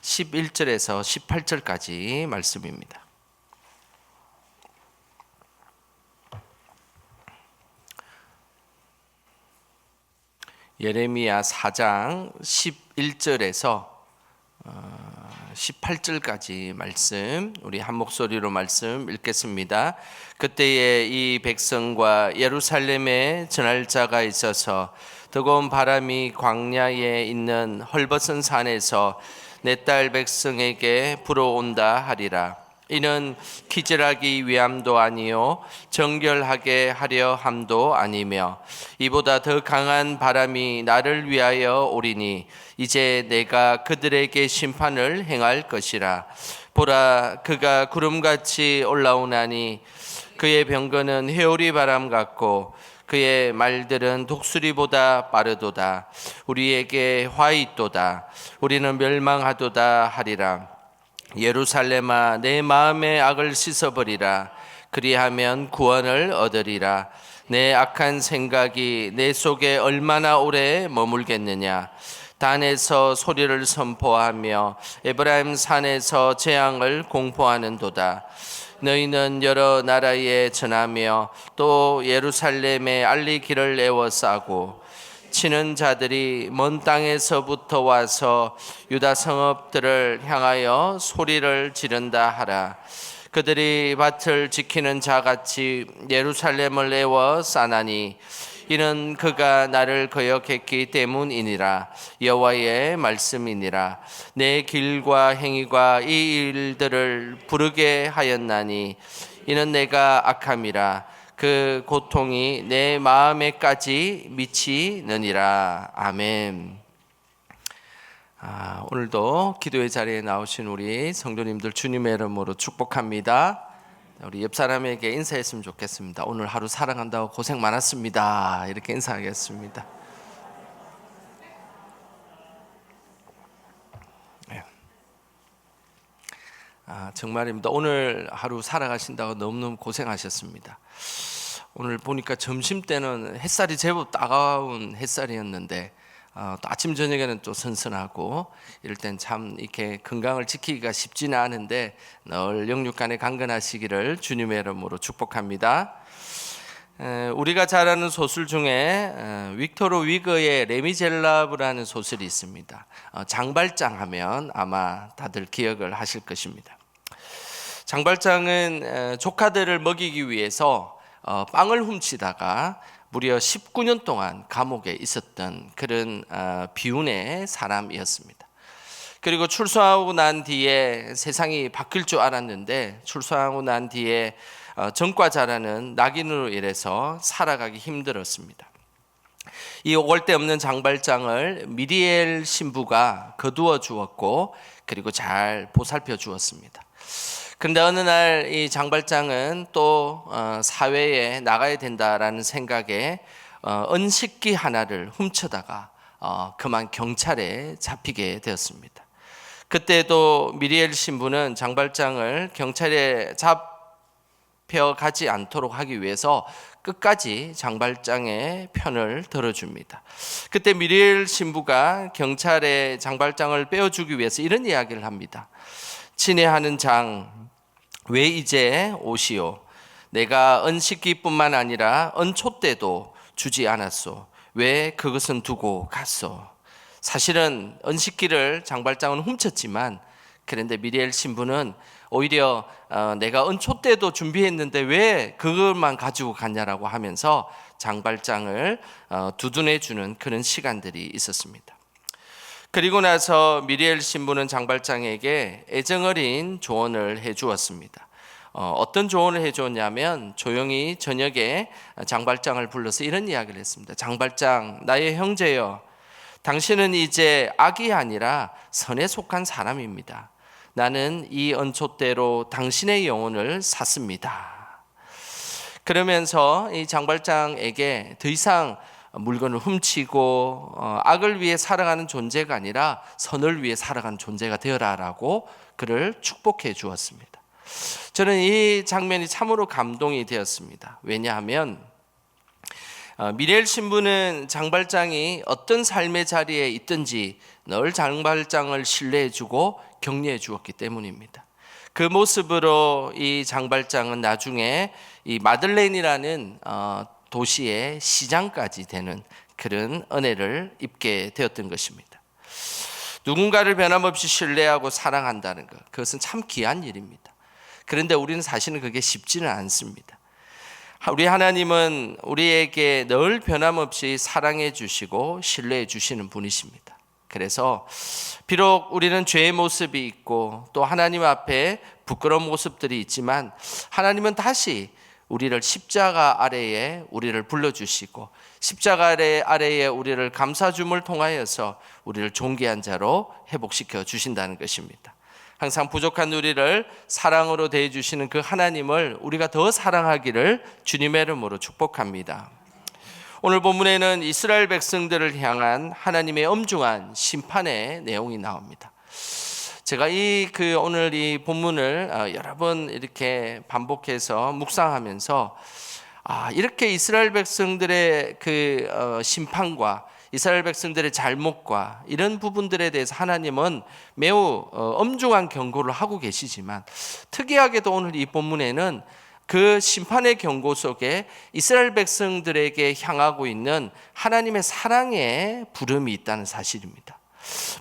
11절에서 18절까지 말씀입니다. 예레미야 4장 11절에서 18절까지 말씀, 우리 한 목소리로 말씀 읽겠습니다. 그때에 이 백성과 예루살렘에 전할 자가 있어서 뜨거운 바람이 광야에 있는 헐벗은 산에서 내 딸 백성에게 불어온다 하리라. 이는 기절하기 위함도 아니요 정결하게 하려 함도 아니며 이보다 더 강한 바람이 나를 위하여 오리니 이제 내가 그들에게 심판을 행할 것이라. 보라, 그가 구름같이 올라오나니 그의 병거는 회오리 바람 같고 그의 말들은 독수리보다 빠르도다. 우리에게 화 있도다. 우리는 멸망하도다 하리라. 예루살렘아, 내 마음의 악을 씻어버리라. 그리하면 구원을 얻으리라. 내 악한 생각이 내 속에 얼마나 오래 머물겠느냐. 단에서 소리를 선포하며 에브라임 산에서 재앙을 공포하는도다. 너희는 여러 나라에 전하며 또 예루살렘에 알리기를 애워싸고 치는 자들이 먼 땅에서부터 와서 유다 성읍들을 향하여 소리를 지른다 하라. 그들이 밭을 지키는 자같이 예루살렘을 애워싸나니 이는 그가 나를 거역했기 때문이니라. 여호와의 말씀이니라. 내 길과 행위가 이 일들을 부르게 하였나니 이는 내가 악함이라. 그 고통이 내 마음에까지 미치느니라. 아멘. 오늘도 기도의 자리에 나오신 우리 성도님들 주님의 이름으로 축복합니다. 우리 옆 사람에게 인사했으면 좋겠습니다. 오늘 하루 사랑한다고 고생 많았습니다. 이렇게 인사하겠습니다. 네. 정말입니다. 오늘 하루 살아가신다고 너무너무 고생하셨습니다. 오늘 보니까 점심 때는 햇살이 제법 따가운 햇살이었는데 또 아침 저녁에는 또 선선하고 이럴 땐 참 이렇게 건강을 지키기가 쉽지는 않은데 늘 영육간에 강건하시기를 주님의 이름으로 축복합니다. 우리가 잘 아는 소설 중에 빅토르 위거의 레미젤라브라는 소설이 있습니다. 장발장 하면 아마 다들 기억을 하실 것입니다. 장발장은 조카들을 먹이기 위해서 빵을 훔치다가 무려 19년 동안 감옥에 있었던 그런 비운의 사람이었습니다. 그리고 출소하고 난 뒤에 세상이 바뀔 줄 알았는데 출소하고 난 뒤에 전과자라는 낙인으로 인해서 살아가기 힘들었습니다. 이 오갈 데 없는 장발장을 미리엘 신부가 거두어 주었고 그리고 잘 보살펴 주었습니다. 그런데 어느 날 이 장발장은 또 사회에 나가야 된다라는 생각에 은식기 하나를 훔쳐다가 그만 경찰에 잡히게 되었습니다. 그때도 미리엘 신부는 장발장을 경찰에 잡혀가지 않도록 하기 위해서 끝까지 장발장의 편을 들어줍니다. 그때 미리엘 신부가 경찰에 장발장을 빼어주기 위해서 이런 이야기를 합니다. 친애하는 장, 왜 이제 오시오? 내가 은식기뿐만 아니라 은초 때도 주지 않았소. 왜 그것은 두고 갔소? 사실은 은식기를 장발장은 훔쳤지만 그런데 미리엘 신부는 오히려 내가 은초 때도 준비했는데 왜 그것만 가지고 갔냐라고 하면서 장발장을 두둔해 주는 그런 시간들이 있었습니다. 그리고 나서 미리엘 신부는 장발장에게 애정어린 조언을 해 주었습니다. 어떤 조언을 해 주었냐면 조용히 저녁에 장발장을 불러서 이런 이야기를 했습니다. 장발장, 나의 형제여, 당신은 이제 악이 아니라 선에 속한 사람입니다. 나는 이 은초대로 당신의 영혼을 샀습니다. 그러면서 이 장발장에게 더 이상 물건을 훔치고 악을 위해 살아가는 존재가 아니라 선을 위해 살아가는 존재가 되어라라고 그를 축복해 주었습니다. 저는 이 장면이 참으로 감동이 되었습니다. 왜냐하면 미리엘 신부는 장발장이 어떤 삶의 자리에 있든지 늘 장발장을 신뢰해주고 격려해 주었기 때문입니다. 그 모습으로 이 장발장은 나중에 이 마들렌이라는 도시의 시장까지 되는 그런 은혜를 입게 되었던 것입니다. 누군가를 변함없이 신뢰하고 사랑한다는 것, 그것은 참 귀한 일입니다. 그런데 우리는 사실은 그게 쉽지는 않습니다. 우리 하나님은 우리에게 늘 변함없이 사랑해 주시고 신뢰해 주시는 분이십니다. 그래서 비록 우리는 죄의 모습이 있고 또 하나님 앞에 부끄러운 모습들이 있지만 하나님은 다시 우리를 십자가 아래에 우리를 불러주시고 십자가 아래에 우리를 감사줌을 통하여서 우리를 존귀한 자로 회복시켜 주신다는 것입니다. 항상 부족한 우리를 사랑으로 대해주시는 그 하나님을 우리가 더 사랑하기를 주님의 이름으로 축복합니다. 오늘 본문에는 이스라엘 백성들을 향한 하나님의 엄중한 심판의 내용이 나옵니다. 제가 오늘 이 본문을 여러 번 이렇게 반복해서 묵상하면서 이렇게 이스라엘 백성들의 심판과 이스라엘 백성들의 잘못과 이런 부분들에 대해서 하나님은 매우 엄중한 경고를 하고 계시지만 특이하게도 오늘 이 본문에는 그 심판의 경고 속에 이스라엘 백성들에게 향하고 있는 하나님의 사랑의 부름이 있다는 사실입니다.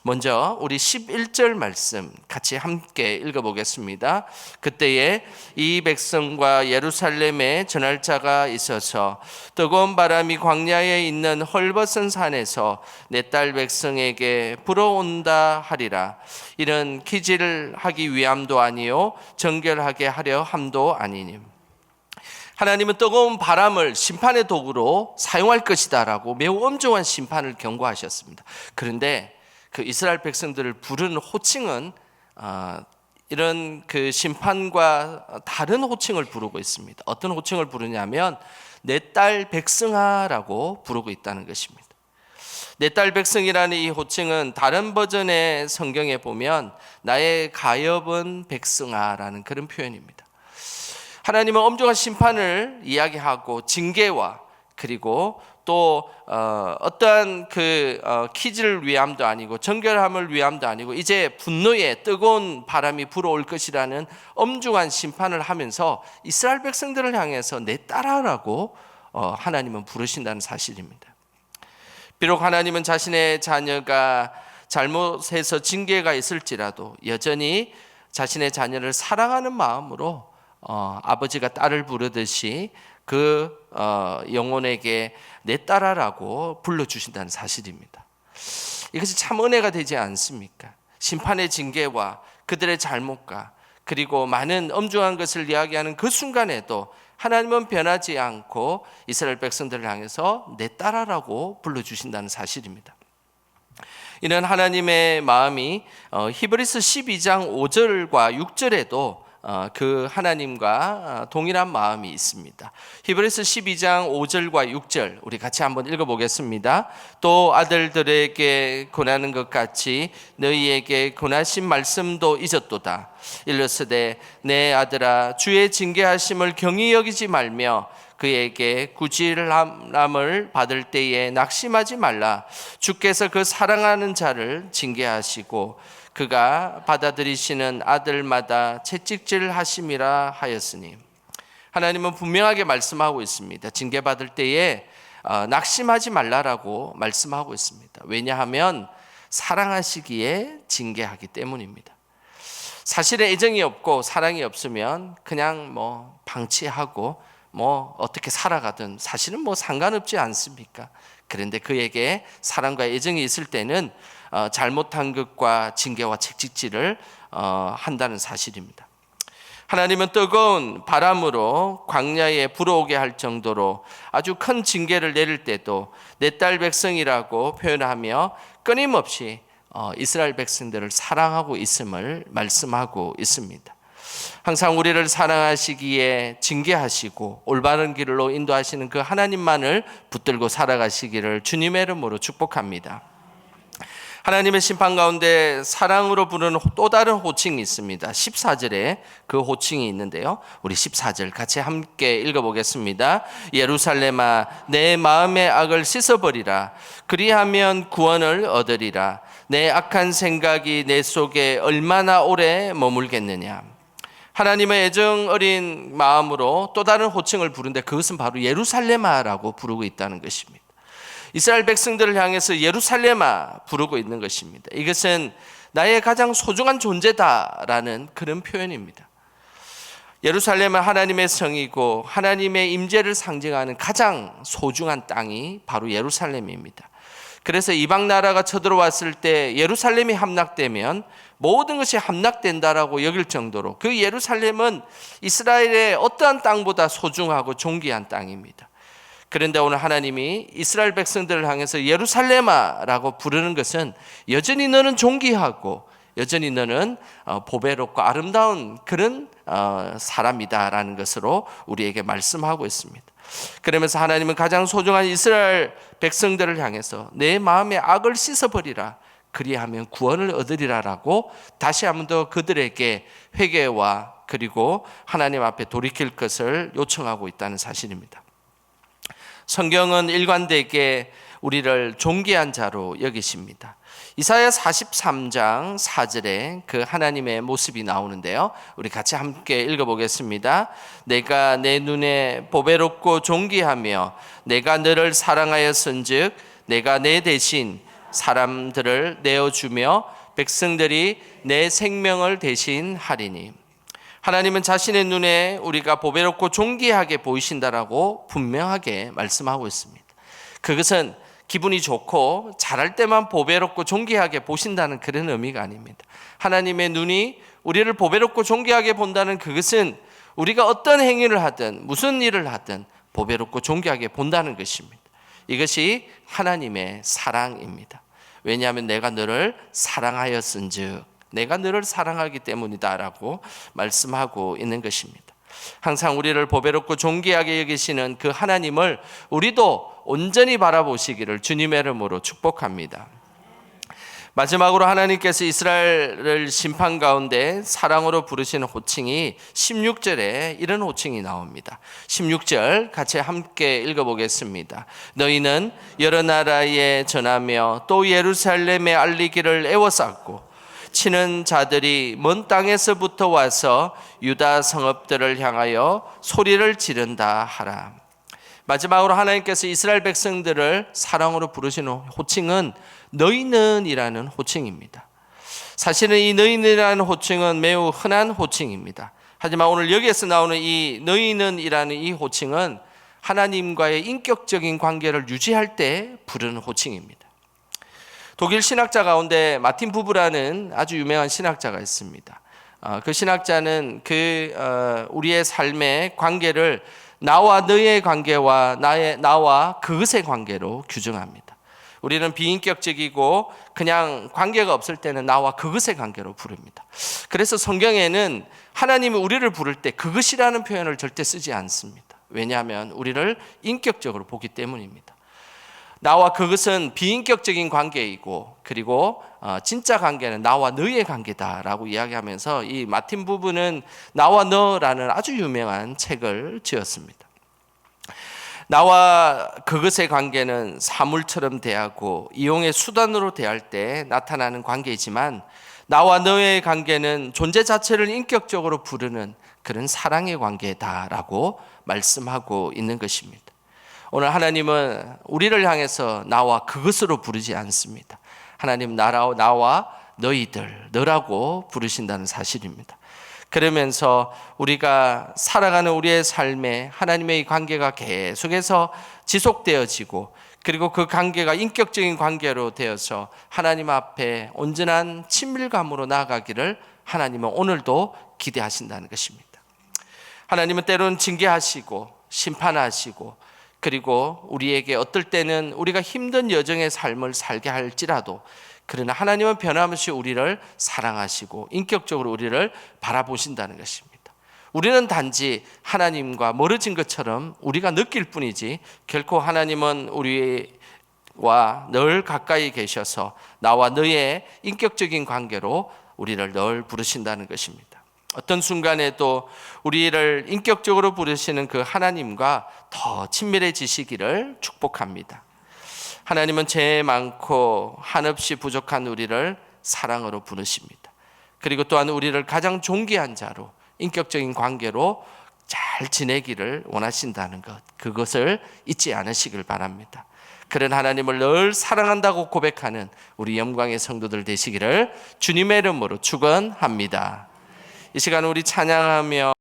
먼저 우리 11절 말씀 같이 함께 읽어보겠습니다. 그때에 이 백성과 예루살렘에 전할 자가 있어서 뜨거운 바람이 광야에 있는 헐벗은 산에서 내 딸 백성에게 불어온다 하리라. 이는 기질을 하기 위함도 아니요 정결하게 하려 함도 아니니. 하나님은 뜨거운 바람을 심판의 도구로 사용할 것이다 라고 매우 엄중한 심판을 경고하셨습니다. 그런데 그 이스라엘 백성들을 부르는 호칭은 이런 그 심판과 다른 호칭을 부르고 있습니다. 어떤 호칭을 부르냐면 내 딸 백성아라고 부르고 있다는 것입니다. 내 딸 백성이라는 이 호칭은 다른 버전의 성경에 보면 나의 가엾은 백성아라는 그런 표현입니다. 하나님은 엄중한 심판을 이야기하고 징계와 그리고 또 어떠한 기질을 위함도 아니고 정결함을 위함도 아니고 이제 분노의 뜨거운 바람이 불어올 것이라는 엄중한 심판을 하면서 이스라엘 백성들을 향해서 내 딸아라고 하나님은 부르신다는 사실입니다. 비록 하나님은 자신의 자녀가 잘못해서 징계가 있을지라도 여전히 자신의 자녀를 사랑하는 마음으로 아버지가 딸을 부르듯이 그 영혼에게 내 딸아라고 불러주신다는 사실입니다. 이것이 참 은혜가 되지 않습니까? 심판의 징계와 그들의 잘못과 그리고 많은 엄중한 것을 이야기하는 그 순간에도 하나님은 변하지 않고 이스라엘 백성들을 향해서 내 딸아라고 불러주신다는 사실입니다. 이런 하나님의 마음이 히브리서 12장 5절과 6절에도 그 하나님과 동일한 마음이 있습니다. 히브리서 12장 5절과 6절 우리 같이 한번 읽어보겠습니다. 또 아들들에게 권하는 것 같이 너희에게 권하신 말씀도 잊었도다. 일러스되 내 아들아 주의 징계하심을 경히 여기지 말며 그에게 구질함을 받을 때에 낙심하지 말라. 주께서 그 사랑하는 자를 징계하시고 그가 받아들이시는 아들마다 채찍질 하심이라 하였으니. 하나님은 분명하게 말씀하고 있습니다. 징계받을 때에 낙심하지 말라라고 말씀하고 있습니다. 왜냐하면 사랑하시기에 징계하기 때문입니다. 사실에 애정이 없고 사랑이 없으면 그냥 방치하고 어떻게 살아가든 사실은 상관없지 않습니까? 그런데 그에게 사랑과 애정이 있을 때는 잘못한 것과 징계와 채찍질을 한다는 사실입니다. 하나님은 뜨거운 바람으로 광야에 불어오게 할 정도로 아주 큰 징계를 내릴 때도 내 딸 백성이라고 표현하며 끊임없이 이스라엘 백성들을 사랑하고 있음을 말씀하고 있습니다. 항상 우리를 사랑하시기에 징계하시고 올바른 길로 인도하시는 그 하나님만을 붙들고 살아가시기를 주님의 이름으로 축복합니다. 하나님의 심판 가운데 사랑으로 부르는 또 다른 호칭이 있습니다. 14절에 그 호칭이 있는데요. 우리 14절 같이 함께 읽어보겠습니다. 예루살렘아 내 마음의 악을 씻어버리라. 그리하면 구원을 얻으리라. 내 악한 생각이 내 속에 얼마나 오래 머물겠느냐. 하나님의 애정 어린 마음으로 또 다른 호칭을 부르는데 그것은 바로 예루살렘아라고 부르고 있다는 것입니다. 이스라엘 백성들을 향해서 예루살렘아 부르고 있는 것입니다. 이것은 나의 가장 소중한 존재다라는 그런 표현입니다. 예루살렘은 하나님의 성이고 하나님의 임재를 상징하는 가장 소중한 땅이 바로 예루살렘입니다. 그래서 이방 나라가 쳐들어왔을 때 예루살렘이 함락되면 모든 것이 함락된다라고 여길 정도로 그 예루살렘은 이스라엘의 어떠한 땅보다 소중하고 존귀한 땅입니다. 그런데 오늘 하나님이 이스라엘 백성들을 향해서 예루살렘아라고 부르는 것은 여전히 너는 존귀하고 여전히 너는 보배롭고 아름다운 그런 사람이다라는 것으로 우리에게 말씀하고 있습니다. 그러면서 하나님은 가장 소중한 이스라엘 백성들을 향해서 내 마음의 악을 씻어버리라, 그리하면 구원을 얻으리라라고 다시 한 번 더 그들에게 회개와 그리고 하나님 앞에 돌이킬 것을 요청하고 있다는 사실입니다. 성경은 일관되게 우리를 존귀한 자로 여기십니다. 이사야 43장 4절에 그 하나님의 모습이 나오는데요, 우리 같이 함께 읽어보겠습니다. 내가 내 눈에 보배롭고 존귀하며 내가 너를 사랑하였은즉 내가 내 대신 사람들을 내어주며 백성들이 내 생명을 대신하리니. 하나님은 자신의 눈에 우리가 보배롭고 존귀하게 보이신다라고 분명하게 말씀하고 있습니다. 그것은 기분이 좋고 잘할 때만 보배롭고 존귀하게 보신다는 그런 의미가 아닙니다. 하나님의 눈이 우리를 보배롭고 존귀하게 본다는 그것은 우리가 어떤 행위를 하든 무슨 일을 하든 보배롭고 존귀하게 본다는 것입니다. 이것이 하나님의 사랑입니다. 왜냐하면 내가 너를 사랑하였은즉, 내가 너를 사랑하기 때문이다라고 말씀하고 있는 것입니다. 항상 우리를 보배롭고 존귀하게 여기시는 그 하나님을 우리도 온전히 바라보시기를 주님의 이름으로 축복합니다. 마지막으로 하나님께서 이스라엘을 심판 가운데 사랑으로 부르시는 호칭이 16절에 이런 호칭이 나옵니다. 16절 같이 함께 읽어보겠습니다. 너희는 여러 나라에 전하며 또 예루살렘에 알리기를 애워쌌고 치는 자들이 먼 땅에서부터 와서 유다 성읍들을 향하여 소리를 지른다 하라. 마지막으로 하나님께서 이스라엘 백성들을 사랑으로 부르시는 호칭은 너희는 이라는 호칭입니다. 사실은 이 너희는이라는 호칭은 매우 흔한 호칭입니다. 하지만 오늘 여기에서 나오는 이 너희는 이라는 이 호칭은 하나님과의 인격적인 관계를 유지할 때 부르는 호칭입니다. 독일 신학자 가운데 마틴 부브라는 아주 유명한 신학자가 있습니다. 그 신학자는 우리의 삶의 관계를 나와 너의 관계와 나와 그것의 관계로 규정합니다. 우리는 비인격적이고 그냥 관계가 없을 때는 나와 그것의 관계로 부릅니다. 그래서 성경에는 하나님이 우리를 부를 때 그것이라는 표현을 절대 쓰지 않습니다. 왜냐하면 우리를 인격적으로 보기 때문입니다. 나와 그것은 비인격적인 관계이고 그리고 진짜 관계는 나와 너의 관계다라고 이야기하면서 이 마틴 부부는 나와 너라는 아주 유명한 책을 지었습니다. 나와 그것의 관계는 사물처럼 대하고 이용의 수단으로 대할 때 나타나는 관계이지만 나와 너의 관계는 존재 자체를 인격적으로 부르는 그런 사랑의 관계다라고 말씀하고 있는 것입니다. 오늘 하나님은 우리를 향해서 나와 그것으로 부르지 않습니다. 하나님 나와 너희들, 너라고 부르신다는 사실입니다. 그러면서 우리가 살아가는 우리의 삶에 하나님의 관계가 계속해서 지속되어지고 그리고 그 관계가 인격적인 관계로 되어서 하나님 앞에 온전한 친밀감으로 나아가기를 하나님은 오늘도 기대하신다는 것입니다. 하나님은 때로는 징계하시고 심판하시고 그리고 우리에게 어떨 때는 우리가 힘든 여정의 삶을 살게 할지라도 그러나 하나님은 변함없이 우리를 사랑하시고 인격적으로 우리를 바라보신다는 것입니다. 우리는 단지 하나님과 멀어진 것처럼 우리가 느낄 뿐이지 결코 하나님은 우리와 늘 가까이 계셔서 나와 너의 인격적인 관계로 우리를 늘 부르신다는 것입니다. 어떤 순간에도 우리를 인격적으로 부르시는 그 하나님과 더 친밀해지시기를 축복합니다. 하나님은 죄 많고 한없이 부족한 우리를 사랑으로 부르십니다. 그리고 또한 우리를 가장 존귀한 자로 인격적인 관계로 잘 지내기를 원하신다는 것, 그것을 잊지 않으시길 바랍니다. 그런 하나님을 늘 사랑한다고 고백하는 우리 영광의 성도들 되시기를 주님의 이름으로 축원합니다. 이 시간 우리 찬양하며